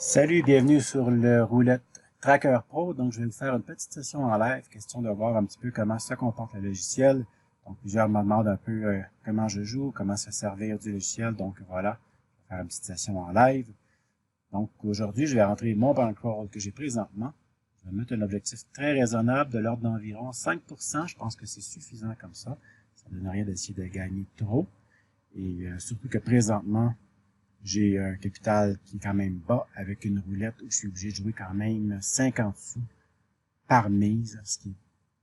Salut, bienvenue sur le Roulette Tracker Pro. Donc, je vais vous faire une petite session en live, question de voir un petit peu comment se comporte le logiciel. Donc, plusieurs me demandent un peu comment je joue, comment se servir du logiciel. Donc, voilà, je vais faire une petite session en live. Donc, aujourd'hui, je vais rentrer mon bankroll que j'ai présentement. Je vais mettre un objectif très raisonnable de l'ordre d'environ 5%. Je pense que c'est suffisant comme ça. Ça ne donne rien d'essayer de gagner trop. Et surtout que présentement, j'ai un capital qui est quand même bas avec une roulette où je suis obligé de jouer quand même 50 sous par mise, ce qui est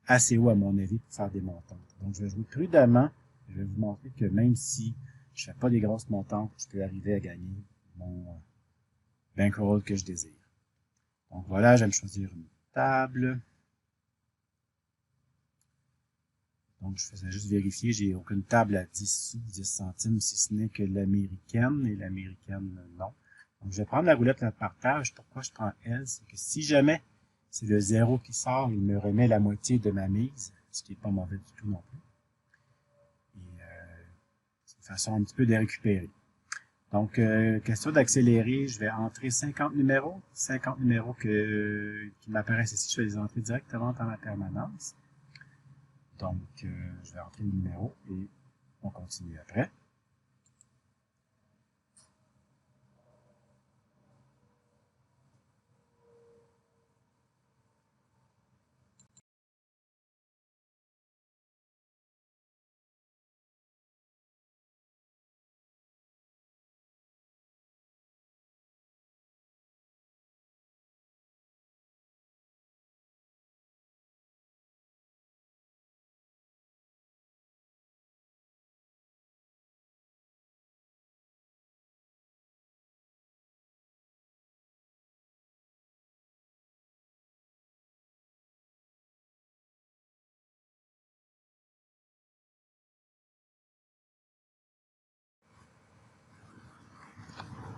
assez haut à mon avis pour faire des montantes. Donc je vais jouer prudemment. Je vais vous montrer que même si je fais pas des grosses montantes, je peux arriver à gagner mon bankroll que je désire. Donc voilà, j'aime choisir une table. Donc je faisais juste vérifier, j'ai aucune table à 10 sous, 10 centimes, si ce n'est que l'américaine, et l'américaine, non. Donc je vais prendre la roulette de partage. Pourquoi je prends elle? C'est que si jamais c'est le zéro qui sort, il me remet la moitié de ma mise, ce qui n'est pas mauvais du tout non plus. Et c'est une façon un petit peu de récupérer. Donc, question d'accélérer, je vais entrer 50 numéros. 50 numéros qui m'apparaissent ici, je vais les entrer directement dans la permanence. Donc, je vais entrer le numéro et on continue après.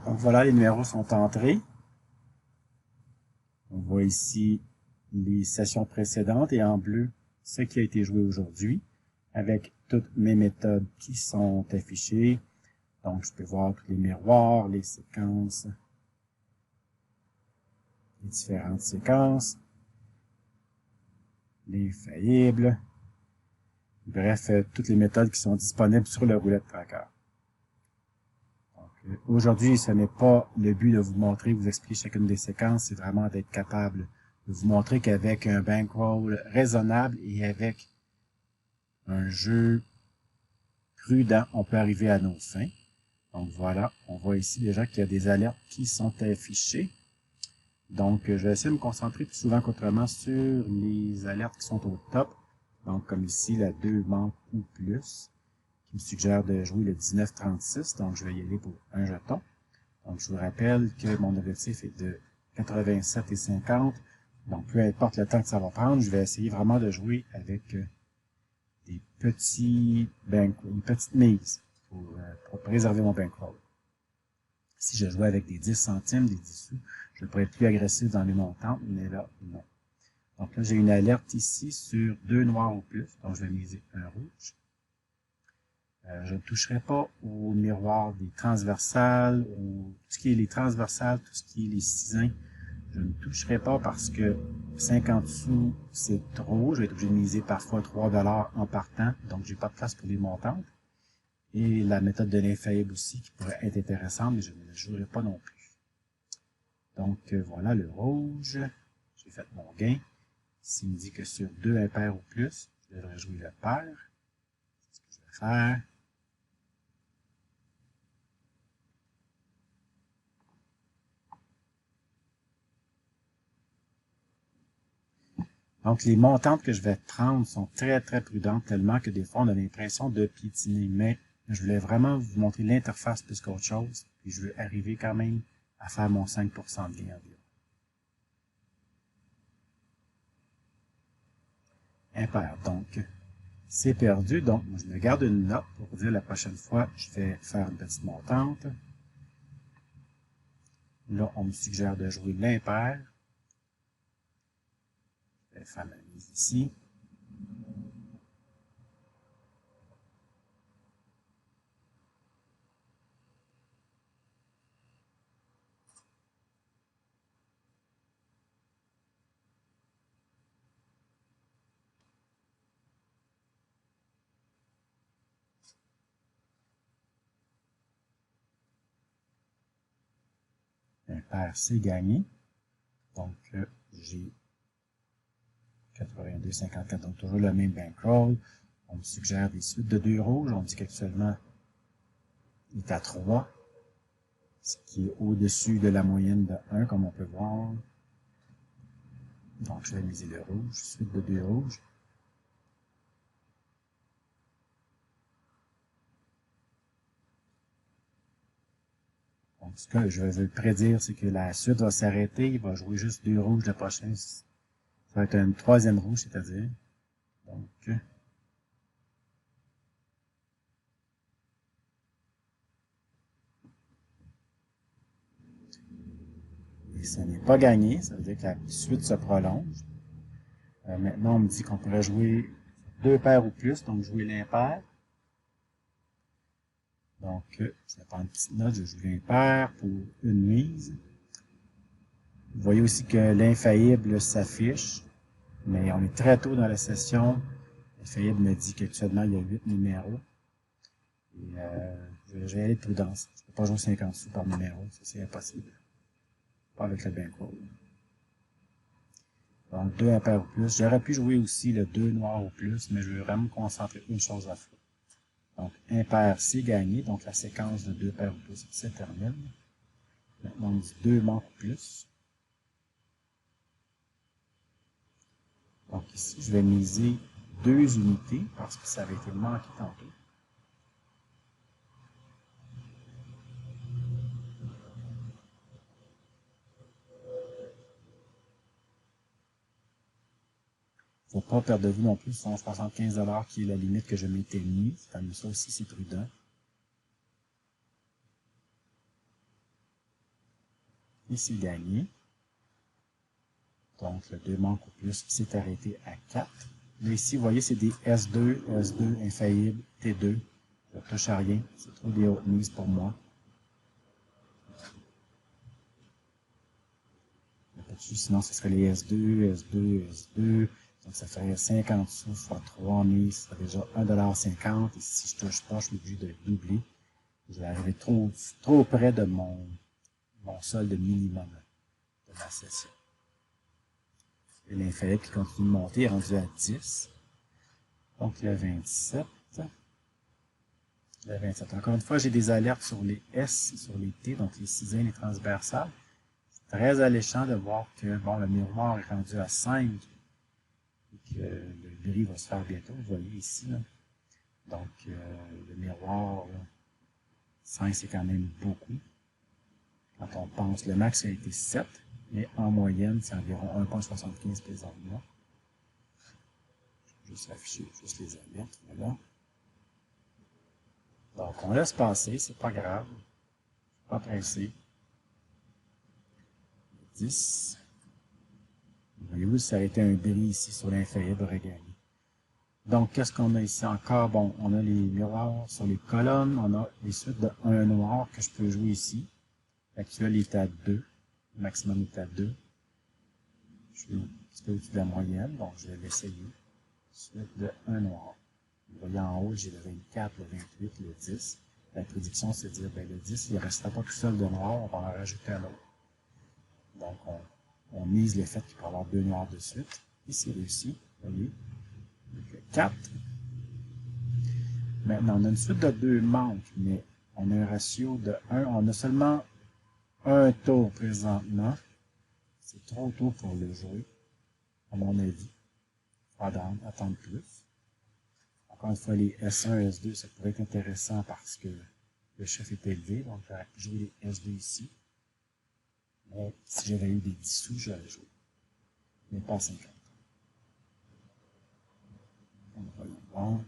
Donc voilà, les numéros sont entrés. On voit ici les sessions précédentes et en bleu, ce qui a été joué aujourd'hui, avec toutes mes méthodes qui sont affichées. Donc, je peux voir tous les miroirs, les séquences, les différentes séquences, les faillibles, bref, toutes les méthodes qui sont disponibles sur le roulette tracker. Aujourd'hui, ce n'est pas le but de vous montrer, vous expliquer chacune des séquences, c'est vraiment d'être capable de vous montrer qu'avec un bankroll raisonnable et avec un jeu prudent, on peut arriver à nos fins. Donc voilà, on voit ici déjà qu'il y a des alertes qui sont affichées. Donc je vais essayer de me concentrer plus souvent qu'autrement sur les alertes qui sont au top. Donc comme ici, la 2 manque ou plus, qui me suggère de jouer le 19-36. Donc je vais y aller pour un jeton. Donc je vous rappelle que mon objectif est de 87,50. Donc peu importe le temps que ça va prendre, je vais essayer vraiment de jouer avec des une petite mise pour préserver mon bankroll. Si je jouais avec des 10 centimes, des 10 sous, je pourrais être plus agressif dans les montantes, mais là, non. Donc là, j'ai une alerte ici sur 2 noirs ou plus, donc je vais miser un rouge. Je ne toucherai pas au miroir des transversales, ou tout ce qui est les transversales, tout ce qui est les cisins, je ne toucherai pas parce que 50 sous, c'est trop. Je vais être obligé de miser parfois 3 $ en partant, donc j'ai pas de place pour les montantes. Et la méthode de l'infaillible aussi, qui pourrait être intéressante, mais je ne la jouerai pas non plus. Donc voilà le rouge. J'ai fait mon gain. S'il me dit que sur 2 impairs ou plus, je devrais jouer le pair. C'est ce que je vais faire. Donc, les montantes que je vais prendre sont très, très prudentes, tellement que des fois, on a l'impression de piétiner. Mais je voulais vraiment vous montrer l'interface plus qu'autre chose. Puis je veux arriver quand même à faire mon 5% de gain environ. Impair. Donc, c'est perdu. Donc, je me garde une note pour dire la prochaine fois, je vais faire une petite montante. Là, on me suggère de jouer l'impair. Je vais faire ma mise ici. Impair, c'est gagné. Donc, j'ai 82,54. Donc, toujours le même bankroll. On me suggère des suites de 2 rouges. On dit qu'actuellement, il est à 3. Ce qui est au-dessus de la moyenne de 1, comme on peut voir. Donc, je vais miser le rouge. Suite de 2 rouges. Donc, ce que je veux prédire, c'est que la suite va s'arrêter. Il va jouer juste 2 rouges le prochain. Ça va être une 3e rouge, c'est-à-dire. Donc, et ça n'est pas gagné. Ça veut dire que la suite se prolonge. Maintenant, on me dit qu'on pourrait jouer 2 paires ou plus, donc jouer l'impair. Donc, je vais prendre une petite note, je joue l'impair pour une mise. Vous voyez aussi que l'infaillible s'affiche, mais on est très tôt dans la session. L'infaillible me dit qu'actuellement, il y a 8 numéros. Et je vais aller de prudence. Je ne peux pas jouer 50 sous par numéro, ça c'est impossible. Pas avec le bankroll. Donc, 2 impairs ou plus. J'aurais pu jouer aussi le 2 noirs ou plus, mais je veux vraiment me concentrer une chose à fois. Donc, impair, c'est gagné. Donc, la séquence de 2 paires ou plus se termine. Maintenant, on dit 2 manques ou plus. Donc, ici, je vais miser 2 unités parce que ça avait été manqué tantôt. Il ne faut pas perdre de vue non plus 175 $ qui est la limite que je m'étais mis. Ça aussi, c'est prudent. Et c'est gagné. Donc, le 2 manques ou plus s'est arrêté à 4. Là, ici, vous voyez, c'est des S2, S2, infaillible, T2. Je ne touche à rien. C'est trop des hautes mises pour moi. Sinon, ce serait les S2, S2, S2. Donc, ça ferait 50 sous fois 3 mises. Ça ferait déjà 1,50 $. Et si je touche pas, je suis obligé de doubler. Je vais arriver trop près de mon solde minimum de ma session. Et l'infaillible qui continue de monter est rendu à 10. Donc, le 27. Le 27. Encore une fois, j'ai des alertes sur les S et sur les T, donc les cisailles, les transversales. C'est très alléchant de voir que, bon, le miroir est rendu à 5 et que le gris va se faire bientôt. Vous voyez ici, là. Donc, le miroir, là, 5, c'est quand même beaucoup. Quand on pense, le max a été 7, mais en moyenne, c'est environ 1,75 présentement. Je vais juste afficher juste les alertes, voilà. Donc, on laisse passer, c'est pas grave. Pas pressé. 10. Voyez-vous, ça a été un bris ici sur l'infaillible regagné. Donc, qu'est-ce qu'on a ici encore? Bon, on a les miroirs sur les colonnes. On a les suites de 1 noir que je peux jouer ici. L'actuel est à 2. Le maximum est à 2. Je suis un petit peu au-dessus de la moyenne, donc je vais l'essayer. Suite de 1 noir. Vous voyez en haut, j'ai le 24, le 28, le 10. La prédiction, c'est de dire, ben, le 10, il ne restera pas tout seul de noir, on va en rajouter un autre. Donc, on mise le fait qu'il peut y avoir 2 noirs de suite. Et c'est réussi, vous voyez. Donc, 4. Maintenant, on a une suite de 2 manques, mais on a un ratio de 1. On a seulement un tour présentement. C'est trop tôt pour le jouer, à mon avis. Il faudra attendre plus. Encore une fois, les S1, S2, ça pourrait être intéressant parce que le chef est élevé, donc j'aurais pu jouer les S2 ici. Mais si j'avais eu des 10 sous, j'aurais joué. Mais pas 50. Voyons voir.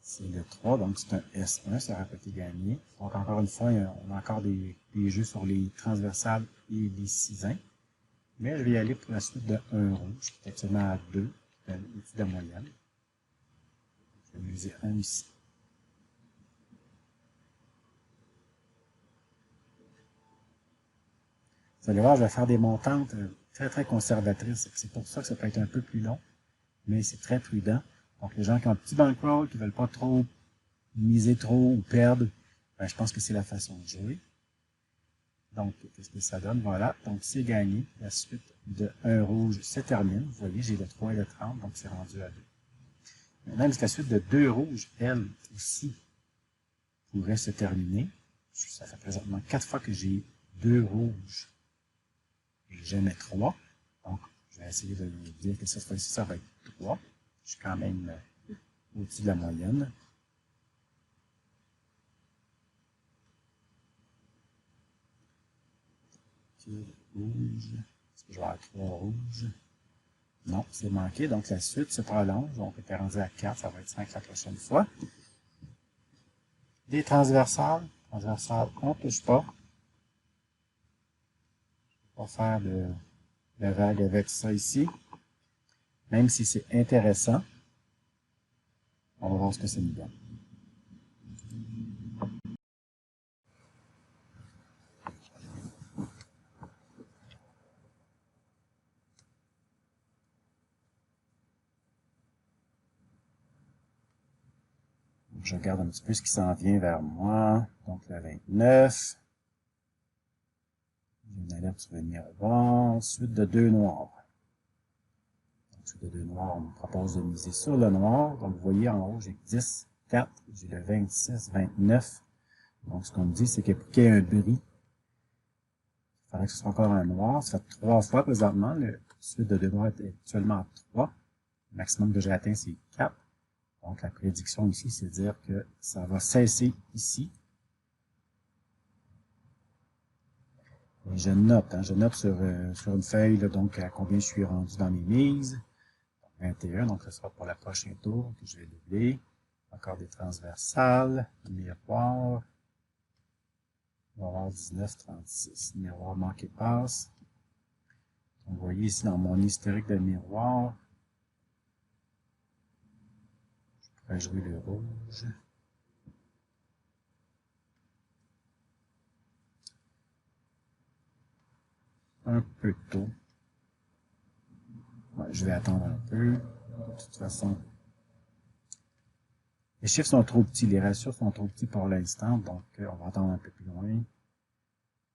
C'est le 3, donc c'est un S1, ça aurait été gagné. Donc encore une fois, on a encore des jeux sur les transversales et les cisains. Mais je vais y aller pour la suite de 1 rouge, qui est actuellement à 2, qui est au-dessus de la moyenne. Je vais miser 1 ici. Vous allez voir, je vais faire des montantes très très conservatrices. C'est pour ça que ça peut être un peu plus long, mais c'est très prudent. Donc les gens qui ont un petit bankroll, qui ne veulent pas trop miser trop ou perdre, Ben, je pense que c'est la façon de jouer. Donc, qu'est-ce que ça donne? Voilà. Donc, c'est gagné. La suite de 1 rouge se termine. Vous voyez, j'ai le 3 et le 30, donc c'est rendu à 2. Maintenant, la suite de 2 rouges, elle aussi, pourrait se terminer. Ça fait présentement 4 fois que j'ai 2 rouges et jamais 3. Donc, je vais essayer de dire que cette fois-ci, ça va être 3. Je suis quand même au-dessus de la moyenne. Rouge. Est-ce que je vais avoir 3 rouges? Non, c'est manqué. Donc, la suite se prolonge. On était rendu à 4. Ça va être 5 la prochaine fois. Des transversales. Transversales, on ne touche pas. Je ne vais pas faire de vague avec ça ici. Même si c'est intéressant. On va voir ce que ça nous donne. Je regarde un petit peu ce qui s'en vient vers moi. Donc, la 29. J'ai une alerte sur le miroir. Suite de 2 noirs. Donc, suite de 2 noirs, on me propose de miser sur le noir. Donc, vous voyez, en haut, j'ai 10, 4. J'ai le 26, 29. Donc, ce qu'on me dit, c'est que pour qu'il y ait un bris, il faudrait que ce soit encore un noir. Ça fait 3 fois présentement. Le suite de 2 noirs est actuellement à 3. Le maximum que j'ai atteint, c'est 4. Donc, la prédiction ici, c'est de dire que ça va cesser ici. Et je note, je note sur une feuille, là, donc, à combien je suis rendu dans mes mises. 21, donc ce sera pour le prochain tour que je vais doubler. Encore des transversales, miroir. On va avoir 19, 36. Miroir manqué passe. Donc, vous voyez ici dans mon historique de miroir, je pourrais jouer le rouge. Un peu tôt. Ouais, je vais attendre un peu. De toute façon, les chiffres sont trop petits, les ratios sont trop petits pour l'instant, donc on va attendre un peu plus loin.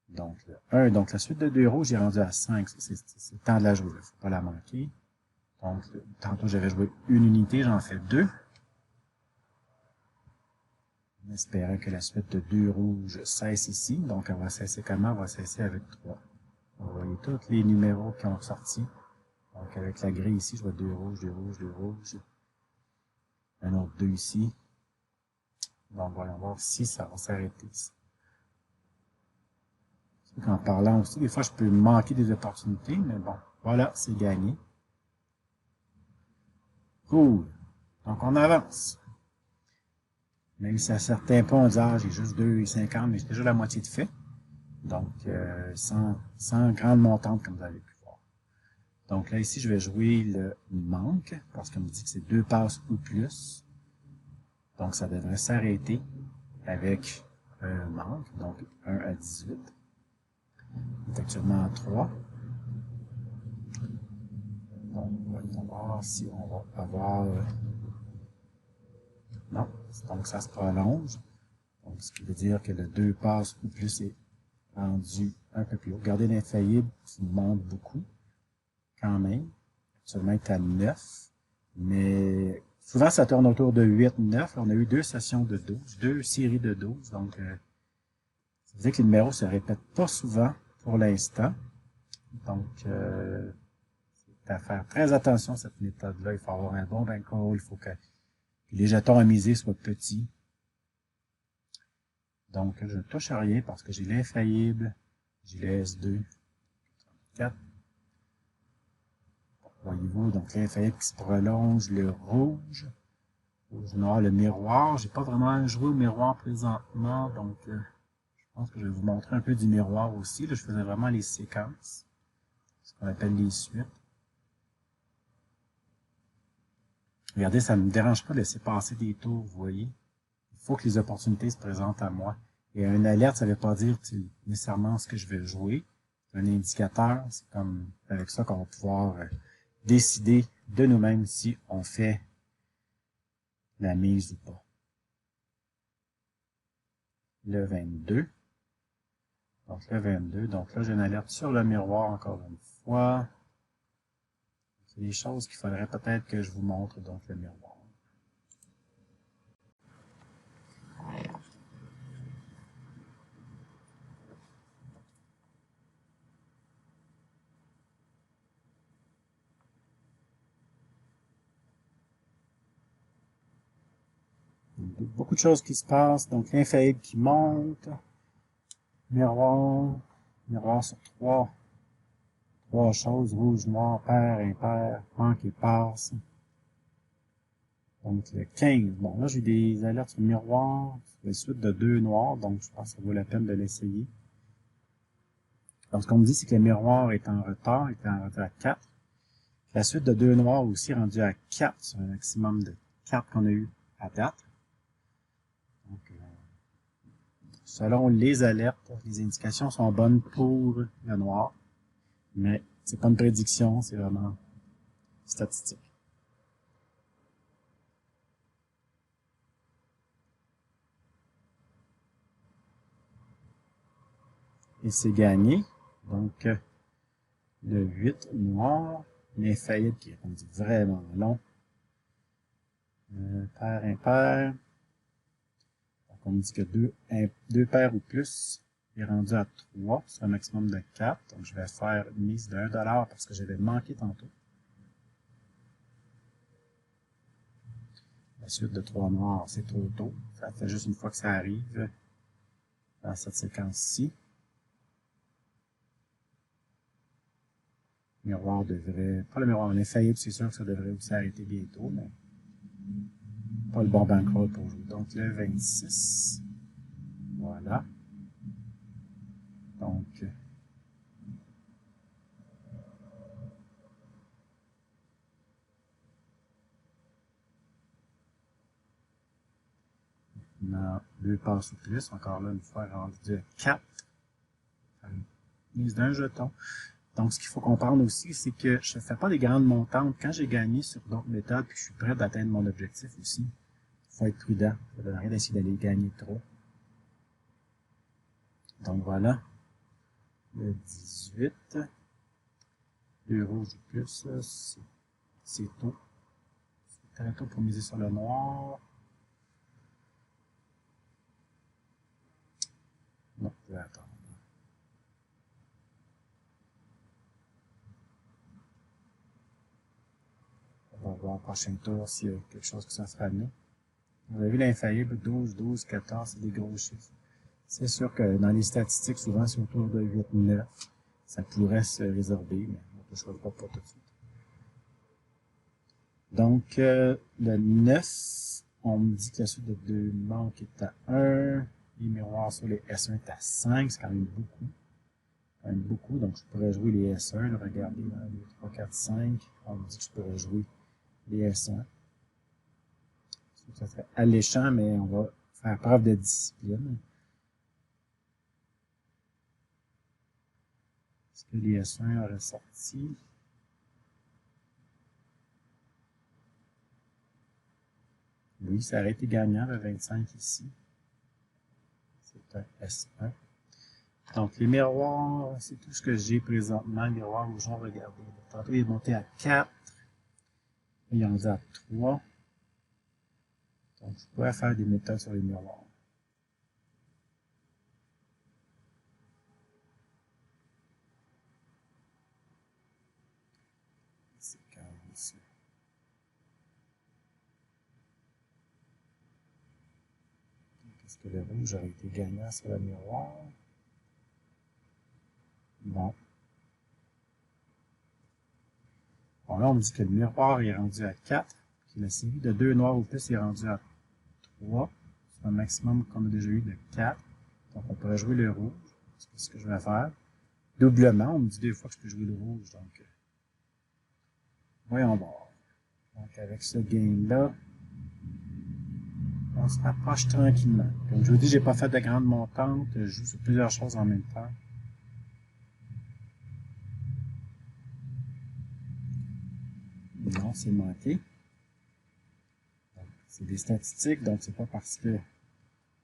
Donc, le 1, donc la suite de 2 rouges, j'ai rendu à 5. C'est le temps de la jouer, il ne faut pas la manquer. Donc, tantôt j'avais joué une unité, j'en fais 2. En espérant que la suite de 2 rouges cesse ici. Donc, elle va cesser comment? Elle va cesser avec 3. Vous voyez tous les numéros qui ont sorti. Donc, avec la grille ici, je vois 2 rouges, 2 rouges, 2 rouges. Un autre 2 ici. Donc, voyons voir si ça va s'arrêter ici. En parlant aussi, des fois, je peux manquer des opportunités, mais bon, voilà, c'est gagné. Cool. Donc, on avance. Même si à certains points, on dit, ah, j'ai juste 2,50, mais j'ai déjà la moitié de fait. Donc, sans grande montante, comme vous avez pu voir. Donc là, ici, je vais jouer le manque, parce qu'on me dit que c'est 2 passes ou plus. Donc, ça devrait s'arrêter avec un manque, donc 1 à 18. On est actuellement à 3. Donc, voyons voir si on va avoir... non, donc ça se prolonge. Donc, ce qui veut dire que le 2 passes ou plus est rendu un peu plus haut. Regardez l'infaillible qui monte beaucoup, quand même. Actuellement, il est à 9. Mais souvent, ça tourne autour de 8, 9. On a eu 2 sessions de 12, 2 séries de 12. Donc, ça veut dire que les numéros se répètent pas souvent pour l'instant. Donc, c'est à faire très attention à cette méthode-là. Il faut avoir un bon bankroll. Il faut que les jetons à miser soient petits. Donc, je ne touche à rien parce que j'ai l'infaillible, j'ai le S2, 4. Voyez-vous, donc l'infaillible qui se prolonge, le rouge, noir, le miroir. J'ai pas vraiment joué au miroir présentement, donc je pense que je vais vous montrer un peu du miroir aussi. Là, je faisais vraiment les séquences, ce qu'on appelle les suites. Regardez, ça ne me dérange pas de laisser passer des tours, vous voyez. Il faut que les opportunités se présentent à moi. Et une alerte, ça ne veut pas dire nécessairement ce que je vais jouer. C'est un indicateur, c'est comme avec ça qu'on va pouvoir décider de nous-mêmes si on fait la mise ou pas. le 22. Donc le 22. Donc là, j'ai une alerte sur le miroir encore une fois. C'est des choses qu'il faudrait peut-être que je vous montre, donc le miroir. Beaucoup de choses qui se passent. Donc l'infaillible qui monte. Miroir. Miroir sur trois choses, rouge, noir, pair, impair, manque et passe. Donc le 15. Bon, là j'ai des alertes sur le miroir, sur les suites de 2 noirs, donc je pense que ça vaut la peine de l'essayer. Donc ce qu'on me dit, c'est que le miroir est en retard, il est en retard à 4. La suite de 2 noirs aussi rendue à 4 sur un maximum de 4 qu'on a eu à date. Donc, selon les alertes, les indications sont bonnes pour le noir, mais c'est pas une prédiction, c'est vraiment statistique. Et c'est gagné. Donc, le 8 noir, l'infaillible qui est rendu vraiment long. Pair, impair. Donc, on me dit que 2 paires ou plus est rendu à 3 sur un maximum de 4. Donc, je vais faire une mise de 1$ parce que j'avais manqué tantôt. La suite de 3 noirs, c'est trop tôt. Ça fait juste une fois que ça arrive dans cette séquence-ci. Miroir devrait, pas le miroir, l'infaillible, c'est sûr que ça devrait aussi arrêter bientôt, mais pas le bon bankroll pour jouer. Donc le 26. Voilà. Donc, non, 2 passes ou plus, encore là, une fois rendu à 4. Mise d'un jeton. Donc, ce qu'il faut comprendre aussi, c'est que je ne fais pas des grandes montantes. Quand j'ai gagné sur d'autres méthodes, puis je suis prêt d'atteindre mon objectif aussi, il faut être prudent. Ça ne donne rien d'essayer d'aller gagner trop. Donc voilà. Le 18. 2 rouges ou plus, c'est tôt. C'est très tôt pour miser sur le noir. Non, je vais attendre. On va voir au prochain tour s'il y a quelque chose qui s'en sera amené. Vous avez vu l'infaillible, 12, 12, 14, c'est des gros chiffres. C'est sûr que dans les statistiques, souvent c'est autour de 8, 9. Ça pourrait se résorber, mais on ne choisir pas pour tout de suite. Donc, le 9, on me dit que la suite de 2 manques est à 1. Les miroirs sur les S1 est à 5, c'est quand même beaucoup. Quand même beaucoup, donc je pourrais jouer les S1. Là, regardez, 1, 2, 3, 4, 5. On me dit que je pourrais jouer les S1. Ça serait alléchant, mais on va faire preuve de discipline. Est-ce que les S1 auraient sorti? Oui, ça aurait été gagnant, le 25 ici. C'est un S1. Donc, les miroirs, c'est tout ce que j'ai présentement. Miroir où j'en regardez. Tantôt, il est monté à 4. Il est rendu à 3. Donc, je pourrais faire des méthodes sur les miroirs. C'est quand même ici. Est-ce que le rouge aurait été gagnant sur le miroir? Non. Bon, là, on me dit que le miroir est rendu à 4. Puis la série de 2 noirs ou plus est rendue à 3. C'est un maximum qu'on a déjà eu de 4. Donc, on pourrait jouer le rouge. C'est ce que je vais faire. Doublement, on me dit 2 fois que je peux jouer le rouge. Donc, voyons voir. Donc, avec ce game-là, on se rapproche tranquillement. Comme je vous dis, j'ai pas fait de grande montante. Je joue sur plusieurs choses en même temps. Non, c'est manqué. C'est des statistiques, donc c'est pas parce que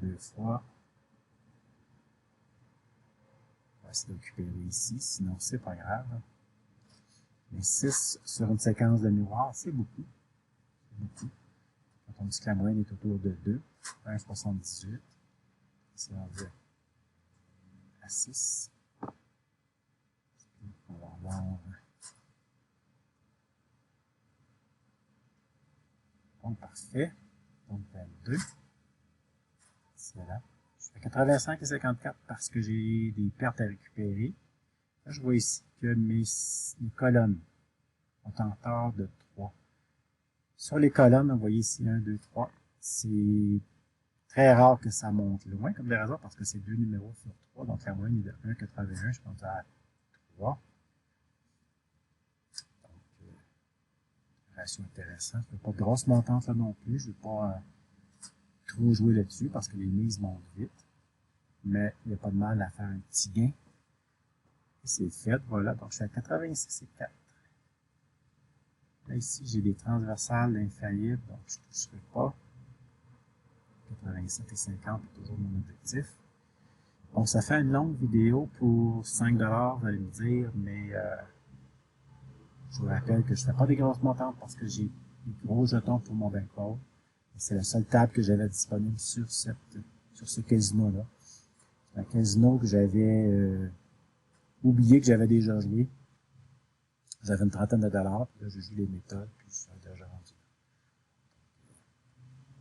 2 fois. On va essayer de récupérer ici, sinon c'est pas grave. Mais 6 sur une séquence de miroir, c'est beaucoup. C'est beaucoup. Quand on dit que la moyenne est autour de 2, 1,78. C'est rendu à 6. On va avoir... Donc, parfait. Donc, 22. C'est là. Je fais 85 et 54 parce que j'ai des pertes à récupérer. Là, je vois ici que mes colonnes ont en tort de 3. Sur les colonnes, vous voyez ici 1, 2, 3. C'est très rare que ça monte loin comme des raisons parce que c'est 2 numéros sur 3. Donc, la moyenne est de 1,81. Je pense à 3. Donc, ratio intéressant. Je ne fais pas de grosse montante là non plus. Je ne vais pas trop jouer là-dessus parce que les mises montent vite. Mais il n'y a pas de mal à faire un petit gain. Et c'est fait, voilà. Donc, je suis à 86 et 4. Là, ici, j'ai des transversales infaillibles, donc je ne toucherai pas. 87 et 50 est toujours mon objectif. Donc, ça fait une longue vidéo pour 5 $, vous allez me dire, mais je vous rappelle que je ne fais pas des grosses montantes parce que j'ai des gros jetons pour mon bankroll. C'est la seule table que j'avais disponible sur ce casino-là. C'est un casino que j'avais oublié que j'avais déjà joué. J'avais une trentaine de dollars, puis là, j'ai joué les méthodes, puis je suis déjà rendu.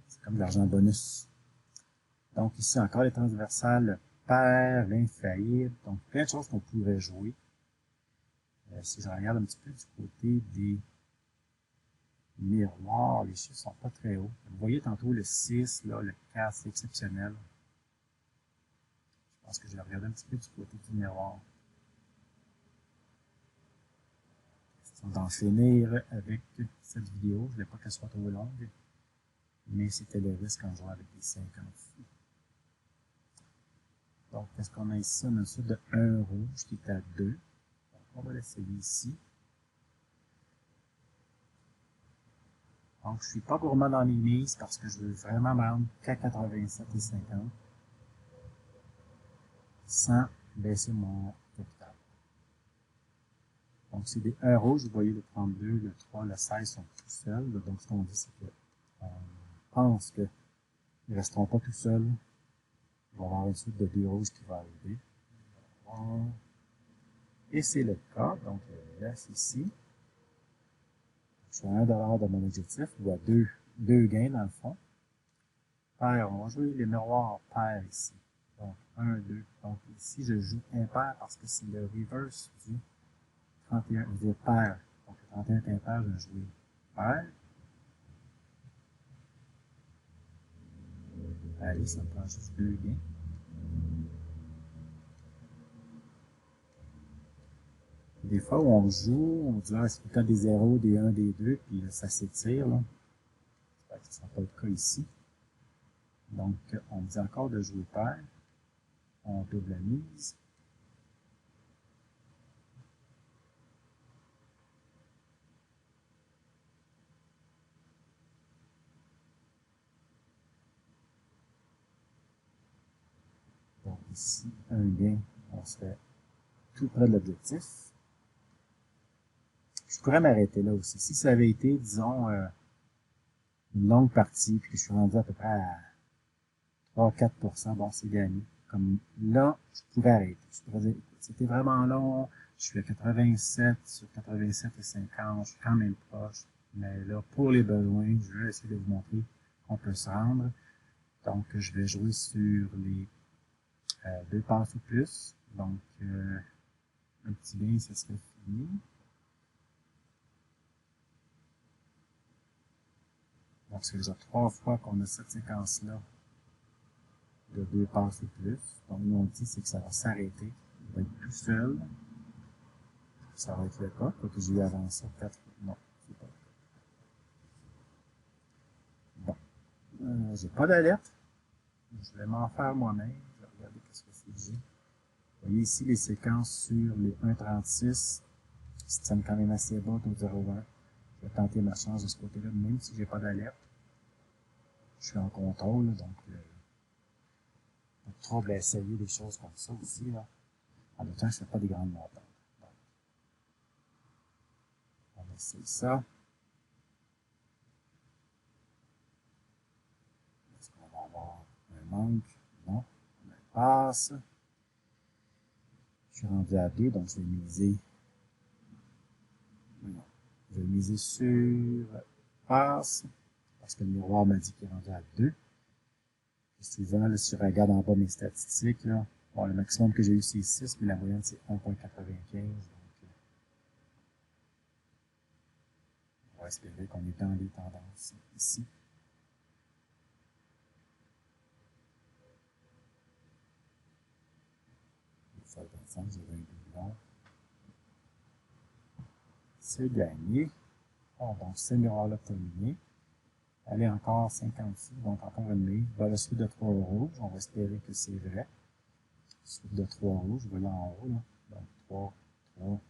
C'est comme de l'argent bonus. Donc, ici, encore les transversales, pair, l'infaillible. Donc, plein de choses qu'on pourrait jouer. Si je regarde un petit peu du côté des miroirs, les chiffres sont pas très hauts. Vous voyez tantôt le 6, là, le 4, c'est exceptionnel. Je pense que je vais regarder un petit peu du côté du miroir. D'en finir avec cette vidéo. Je ne voulais pas qu'elle soit trop longue, mais c'était le risque en jouant avec les 50. Donc, qu'est-ce qu'on a ici? On a ça de 1 rouge qui est à 2. Donc, on va l'essayer ici. Donc, je ne suis pas gourmand dans les mises parce que je veux vraiment me rendre qu'à 87 et 50 sans baisser mon capital. Donc, c'est des 1 rouge. Vous voyez le 32, le 3, le 16 sont tout seuls. Donc, ce qu'on dit, c'est qu'on pense qu'ils ne resteront pas tout seuls. Il va y avoir une suite de 2 rouges qui va arriver. Et c'est le cas. Donc, je laisse ici. Je suis à 1 $ de mon objectif. Il y a deux gains dans le fond. Pair, on va jouer les miroirs pair ici. Donc, 1, 2. Donc, ici, je joue impair parce que c'est le reverse du 31, je veux dire pair. Donc, le 31 est impair, je vais jouer pair. Allez, ça me prend juste 2 gains. Des fois où on joue, on dit, c'est tout le temps des 0, des 1, des 2, puis ça s'étire, là. Ça ne sera pas le cas ici. Donc, on me dit encore de jouer pair. On double la mise. Donc, ici, un gain, on serait tout près de l'objectif. Je pourrais m'arrêter là aussi. Si ça avait été, disons, une longue partie, puis que je suis rendu à peu près à 3-4%, bon, c'est gagné. Comme là, je pourrais arrêter. Je pourrais dire, c'était vraiment long, je suis à 87 sur 87 et 50, je suis quand même proche. Mais là, pour les besoins, je vais essayer de vous montrer qu'on peut se rendre. Donc, je vais jouer sur les 2 passes ou plus. Donc, un petit gain, ça serait fini. Donc, c'est déjà 3 fois qu'on a cette séquence-là de 2 passes ou plus. Donc, nous, on dit, c'est que ça va s'arrêter. Il va être tout seul. Ça va être le cas. Quoi que j'ai eu avant ça, 4. Non, c'est pas le cas. Bon. J'ai pas d'alerte. Je vais m'en faire moi-même. Je vais regarder qu'est-ce que c'est que j'ai. Vous voyez ici les séquences sur les 1,36. Ils se tiennent quand même assez bas au 0,20. Je vais tenter ma chance de ce côté-là, même si j'ai pas d'alerte. Je suis en contrôle, donc Pas de trouble à essayer des choses comme ça aussi, là. En même temps, je ne fais pas des grandes montantes. Donc, on va essayer ça. Est-ce qu'on va avoir un manque? Non. On passe. Je suis rendu à 2, donc je vais miser. Non. Je vais miser sur passe. Parce que le miroir m'a dit qu'il est rendu à 2. Et souvent, là, si je regarde en bas mes statistiques, là, bon, le maximum que j'ai eu, c'est 6, mais la moyenne, c'est 1,95. Donc, on va espérer qu'on est dans les tendances ici. Fois 25, j'ai 22 doublons. C'est gagné. Bon, donc, ce miroir-là terminé. Allez, encore 56, donc encore une mise. Voilà, suite de 3 rouges. On va espérer que c'est vrai. Suite de 3 rouges, vous voyez en haut, là. Donc, 3, 3.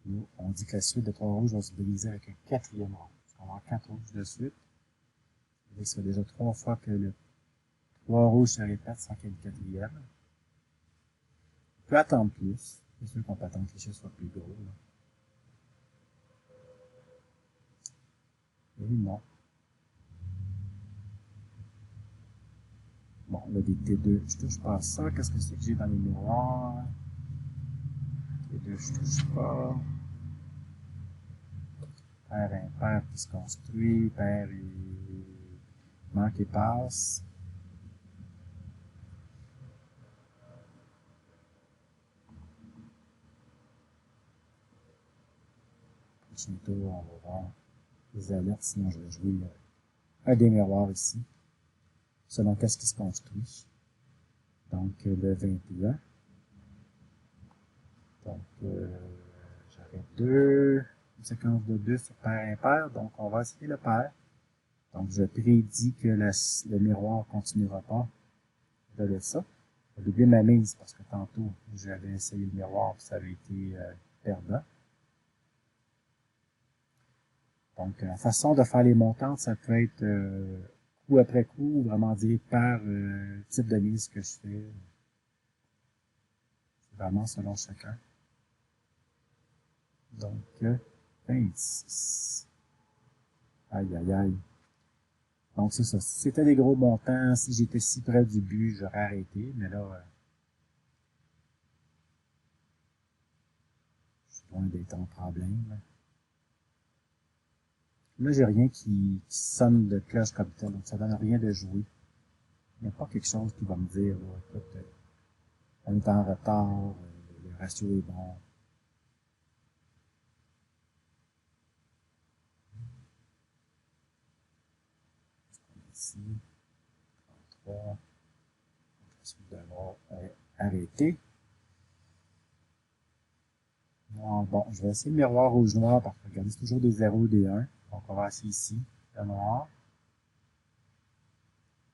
Nous, on dit que la suite de 3 rouges va se briser avec un quatrième rouge. On va avoir 4 rouges de suite. Et ça fait déjà 3 fois que le 3 rouges se répète sans qu'il y ait le quatrième. On peut attendre plus. C'est sûr qu'on peut attendre que les chiffres soient plus gros, là. Et non. Bon, là, des T2, je touche pas à ça. Qu'est-ce que c'est que j'ai dans les miroirs? T2, je touche pas. Paire impair qui se construit. Paire et manque et passe. Prochain tour, on va voir les alertes. Sinon, je vais jouer un des miroirs ici. Selon qu'est-ce qui se construit. Donc, le 21. Donc, j'aurai une séquence de 2 sur paire impair. Donc, on va essayer le pair. Donc, je prédis que le miroir continuera pas de ça. J'ai oublié ma mise parce que tantôt, j'avais essayé le miroir et ça avait été perdant. Donc, la façon de faire les montantes, ça peut être coup après coup, ou vraiment dire par type de mise que je fais. C'est vraiment selon chacun. Donc, 26. Aïe, aïe, aïe. Donc, c'est ça. Si c'était des gros montants, si j'étais si près du but, j'aurais arrêté. Mais là, je suis loin d'être en problème. Là, j'ai rien qui sonne de cloche comme tel. Donc, ça donne rien de jouer. Il n'y a pas quelque chose qui va me dire, là, écoute, on est en retard, le ratio est bon. Ici, 33. Ensuite d'avoir arrêté. Bon, je vais essayer le miroir rouge-noir parce que regardez, c'est toujours des 0 des 1. Donc, on va essayer ici, le noir.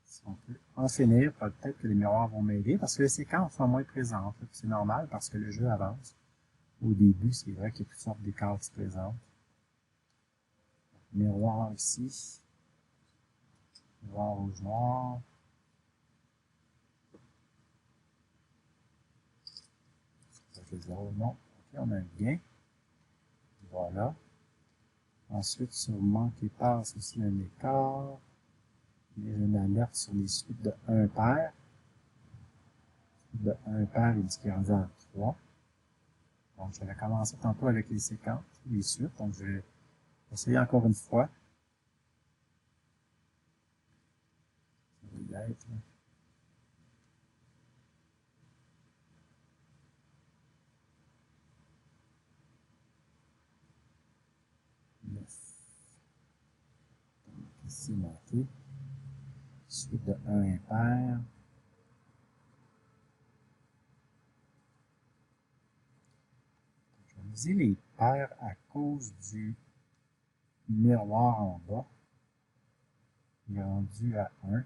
Si on peut en finir, peut-être que les miroirs vont m'aider parce que les séquences sont moins présentes. C'est normal parce que le jeu avance. Au début, c'est vrai qu'il y a toutes sortes d'écarts qui se présentent. Miroir ici. Miroir rouge-noir. Ça fait 0, non. Ok, on a un gain. Voilà. Ensuite, sur manque et passe aussi un écart. J'ai une alerte sur les suites de 1 pair. De 1 pair, il dit qu'il est rendu à 3. Donc, je vais commencer tantôt avec les séquences, les suites. Donc, je vais essayer encore une fois. Ça va y être, là. Ici, monté. Suite de 1 impair. Je vais miser les paires à cause du miroir en bas. Il est rendu à 1.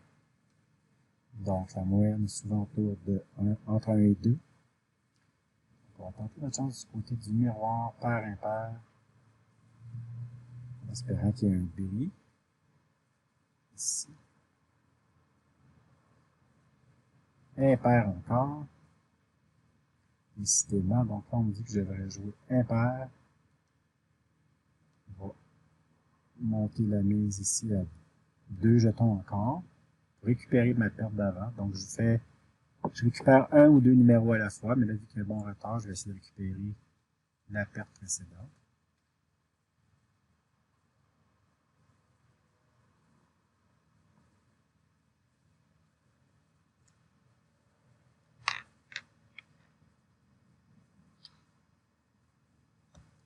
Donc, la moyenne est souvent autour de 1, entre 1 et 2. On va tenter notre chance du côté du miroir pair impair. En espérant qu'il y ait un béni. Ici. impair encore. Décidément, donc là, on me dit que je devrais jouer impair. On va monter la mise ici à 2 jetons encore pour récupérer ma perte d'avant. Donc, je récupère un ou deux numéros à la fois, mais là, vu qu'il y a un bon retard, je vais essayer de récupérer la perte précédente.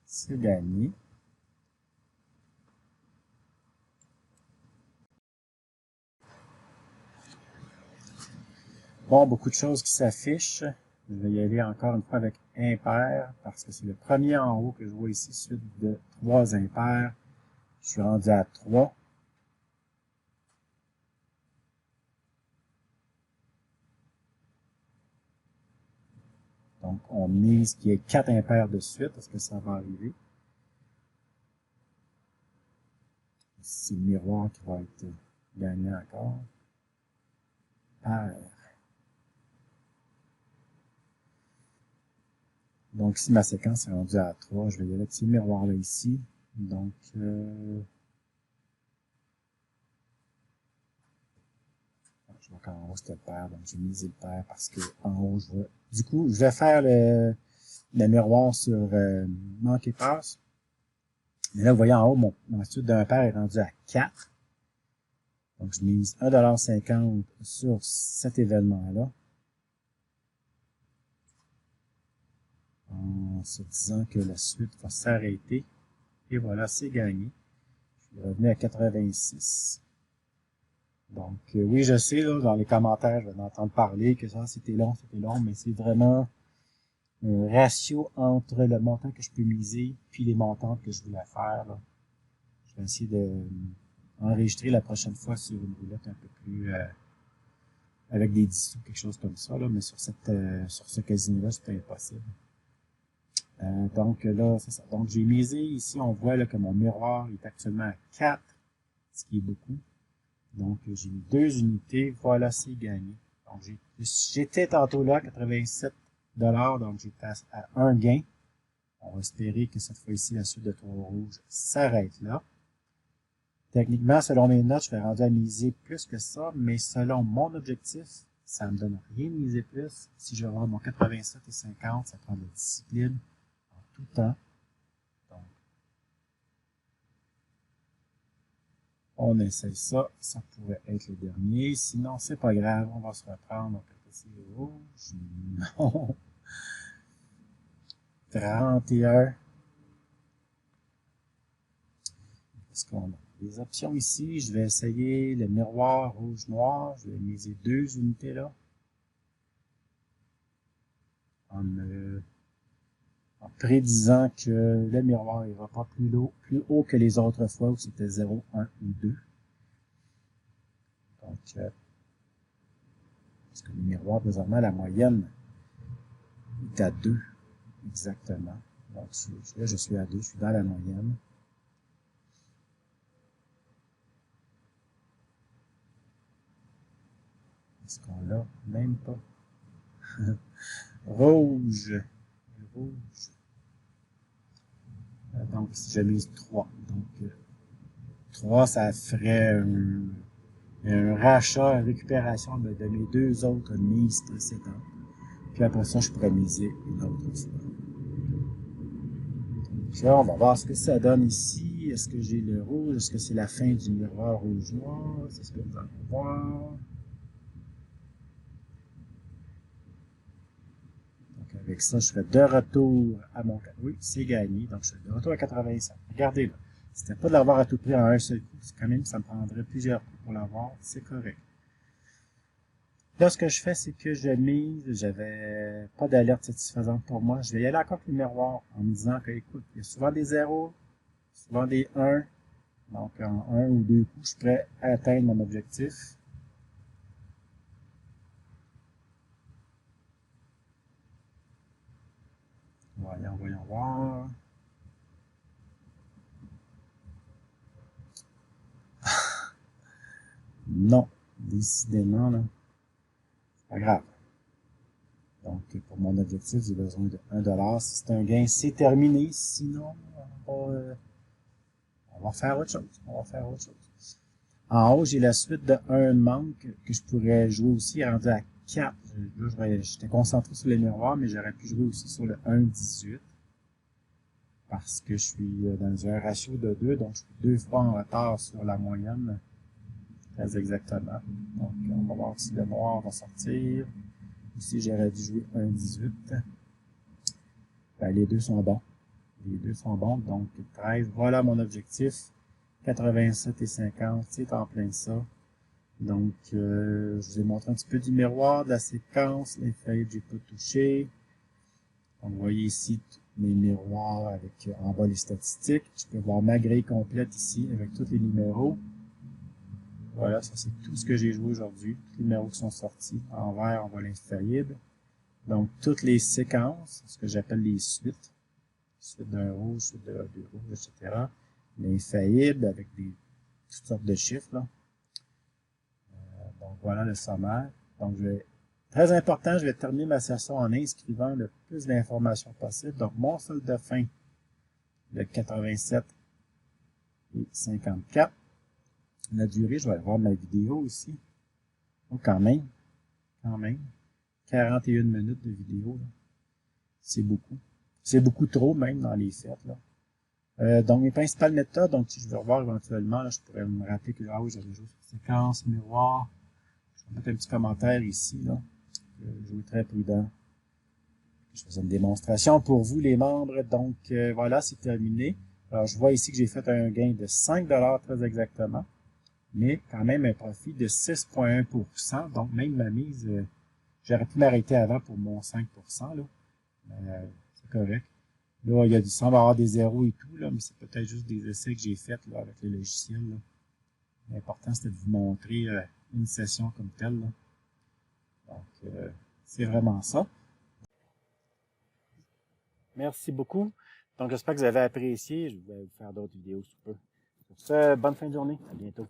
C'est gagné. Bon, beaucoup de choses qui s'affichent. Je vais y aller encore une fois avec impair, parce que c'est le premier en haut que je vois ici, suite de 3 impairs. Je suis rendu à 3. Donc, on mise qu'il y ait 4 impairs de suite. Est-ce que ça va arriver? C'est le miroir qui va être gagné encore. Pair. Donc, si ma séquence est rendue à 3, je vais y aller avec ces miroirs-là ici. Donc, je vois qu'en haut, c'était le pair, donc j'ai misé le pair parce que en haut, je vois. Du coup, je vais faire le miroir sur manque et passe. Mais là, vous voyez en haut, mon suite d'un pair est rendu à 4. Donc, je mise 1,50 $ sur cet événement-là. En se disant que la suite va s'arrêter. Et voilà, c'est gagné. Je suis revenu à 86. Donc, oui, je sais, là, dans les commentaires, je vais en entendre parler que ça, c'était long, mais c'est vraiment un ratio entre le montant que je peux miser puis les montants que je voulais faire, là. Je vais essayer de enregistrer la prochaine fois sur une roulette un peu plus avec des 10 ou quelque chose comme ça, là, mais sur ce casino-là, c'était impossible. Donc là, c'est ça. Donc j'ai misé ici, on voit là, que mon miroir est actuellement à 4, ce qui est beaucoup. Donc j'ai mis 2 unités, voilà, c'est gagné. Donc j'étais tantôt là, 87 $, donc j'étais à 1 gain. On va espérer que cette fois-ci, la suite de 3 rouges s'arrête là. Techniquement, selon mes notes, je vais rendre à miser plus que ça, mais selon mon objectif, ça me donne rien de miser plus. Si je veux avoir mon 87 et 50, ça prend de la discipline en tout temps. Donc, on essaye ça. Ça pourrait être le dernier. Sinon, c'est pas grave. On va se reprendre. Donc, c'est rouge. Non. 31. Est-ce qu'on a des options ici? Je vais essayer le miroir rouge-noir. Je vais miser 2 unités là. En prédisant que le miroir ira pas plus haut que les autres fois où c'était 0, 1 ou 2. Donc, parce que le miroir, présentement, la moyenne est à 2, exactement. Donc, là, je suis à 2, je suis dans la moyenne. Est-ce qu'on l'a? Même pas. Rouge. Rouge. Donc, si je mise 3. Donc, 3, ça ferait un rachat, une récupération de mes 2 autres mises précédentes. Puis après ça, je pourrais miser une autre fois. Donc là, on va voir ce que ça donne ici. Est-ce que j'ai le rouge? Est-ce que c'est la fin du miroir rouge-noir? C'est ce que nous allons voir. Donc avec ça, je fais de retour à mon... Oui, c'est gagné. Donc je fais de retour à 85. Regardez là. C'était pas de l'avoir à tout prix en un seul coup. Quand même, ça me prendrait plusieurs coups pour l'avoir. C'est correct. Là, ce que je fais, c'est que je mise, j'avais pas d'alerte satisfaisante pour moi. Je vais y aller encore avec le miroir en me disant que, écoute, il y a souvent des 0, souvent des 1. Donc, en 1 ou 2 coups, je suis prêt à atteindre mon objectif. Voyons voir. Non, décidément, là. C'est pas grave. pour mon objectif, j'ai besoin de 1 $. Si c'est un gain, c'est terminé. Sinon, on va faire autre chose. On va faire autre chose. En haut, j'ai la suite de 1 manque que je pourrais jouer aussi, rendu à 4. Là, j'étais concentré sur les miroirs, mais j'aurais pu jouer aussi sur le 1,18. Parce que je suis dans un ratio de 2, donc je suis 2 fois en retard sur la moyenne. Très exactement. Donc, on va voir si le noir va sortir. Ici, j'aurais dû jouer 1,18. Ben, les deux sont bons. Les deux sont bons, donc 13. Voilà mon objectif. 87,50, c'est en plein ça. Donc, je vous ai montré un petit peu du miroir, de la séquence, les feuilles, j'ai pas touché. Donc, vous voyez ici mes miroirs avec en bas les statistiques. Je peux voir ma grille complète ici avec tous les numéros. Voilà, ça c'est tout ce que j'ai joué aujourd'hui. Tous les numéros qui sont sortis. En vert, on voit l'infaillible. Donc, toutes les séquences, ce que j'appelle les suites. Suite d'un rouge, suite de deux rouges, etc. L'infaillible avec toutes sortes de chiffres, là. Donc, voilà le sommaire. Donc, très important, je vais terminer ma session en inscrivant le plus d'informations possible. Donc, mon solde de fin, de 87 et 54. La durée, je vais aller voir ma vidéo aussi. Donc, quand même, 41 minutes de vidéo, c'est beaucoup. C'est beaucoup trop, même, dans les faits, là. Donc, mes principales méthodes, donc si je veux revoir éventuellement, là, je pourrais me rappeler que oui, j'avais joué sur séquence, miroir. Je vais mettre un petit commentaire ici, là. Je vais très prudent. Je faisais une démonstration pour vous, les membres. Donc, voilà, c'est terminé. Alors, je vois ici que j'ai fait un gain de 5 $ très exactement, mais quand même un profit de 6,1 %. Donc, même ma mise, j'aurais pu m'arrêter avant pour mon 5 %, là. C'est correct. Là, il semble y avoir des zéros et tout, là, mais c'est peut-être juste des essais que j'ai faits là, avec le logiciel. L'important, c'était de vous montrer une session comme telle, là. Donc, c'est vraiment ça. Merci beaucoup. Donc, j'espère que vous avez apprécié. Je vais vous faire d'autres vidéos sous peu. Sur ce, bonne fin de journée. À bientôt.